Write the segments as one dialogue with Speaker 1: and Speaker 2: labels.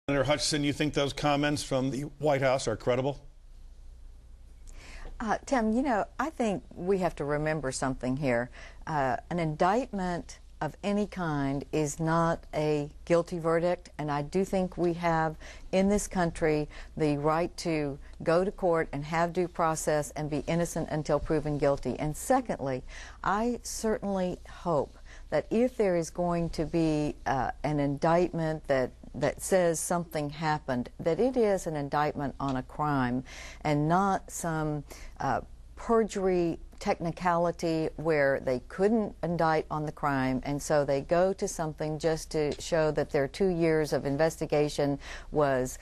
Speaker 1: Senator Hutchinson, you think those comments from the White House are credible?
Speaker 2: Tim, I think we have to remember something here. An indictment of any kind is not a guilty verdict, and I do think we have in this country the right to go to court and have due process and be innocent until proven guilty. And secondly, I certainly hope that if there is going to be an indictment that says something happened, that it is an indictment on a crime and not some perjury technicality where they couldn't indict on the crime, and so they go to something just to show that their 2 years of investigation was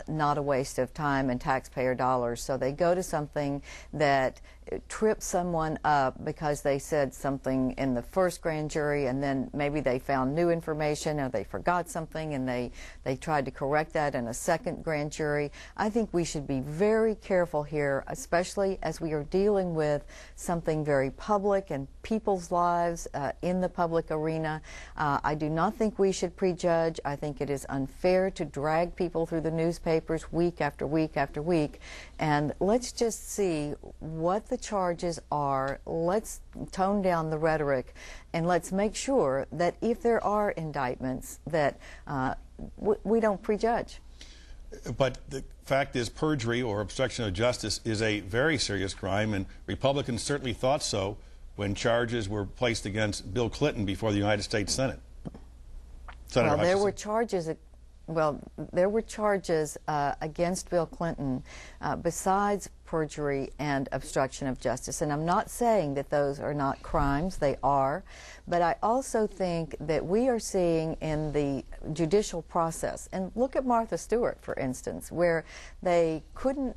Speaker 2: not a waste of time and taxpayer dollars. So they go to something that trips someone up because they said something in the first grand jury, and then maybe they found new information or they forgot something and they tried to correct that in a second grand jury. I think we should be very careful here, especially as we are dealing with something very public and people's lives in the public arena. I do not think we should prejudge. I think it is unfair to drag people through the newspapers week after week after week. And let's just see what the charges are. Let's tone down the rhetoric, and let's make sure that if there are indictments that we don't prejudge.
Speaker 1: But the fact is, perjury or obstruction of justice is a very serious crime, and Republicans certainly thought so when charges were placed against Bill Clinton before the United States Senate. Senator Hutchinson.
Speaker 2: There were charges against Bill Clinton besides perjury and obstruction of justice. And I'm not saying that those are not crimes. They are. But I also think that we are seeing in the judicial process, and look at Martha Stewart, for instance, where they couldn't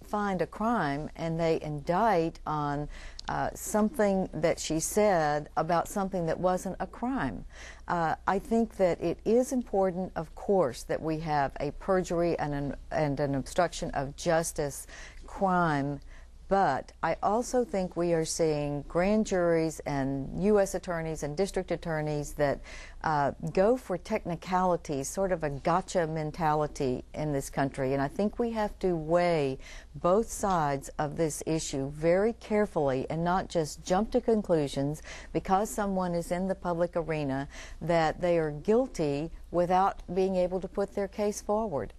Speaker 2: find a crime and they indict on something that she said about something that wasn't a crime. I think that it is important, of course, that we have a perjury and an obstruction of justice crime, but I also think we are seeing grand juries and U.S. attorneys and district attorneys that go for technicalities, sort of a gotcha mentality in this country. And I think we have to weigh both sides of this issue very carefully and not just jump to conclusions because someone is in the public arena that they are guilty without being able to put their case forward.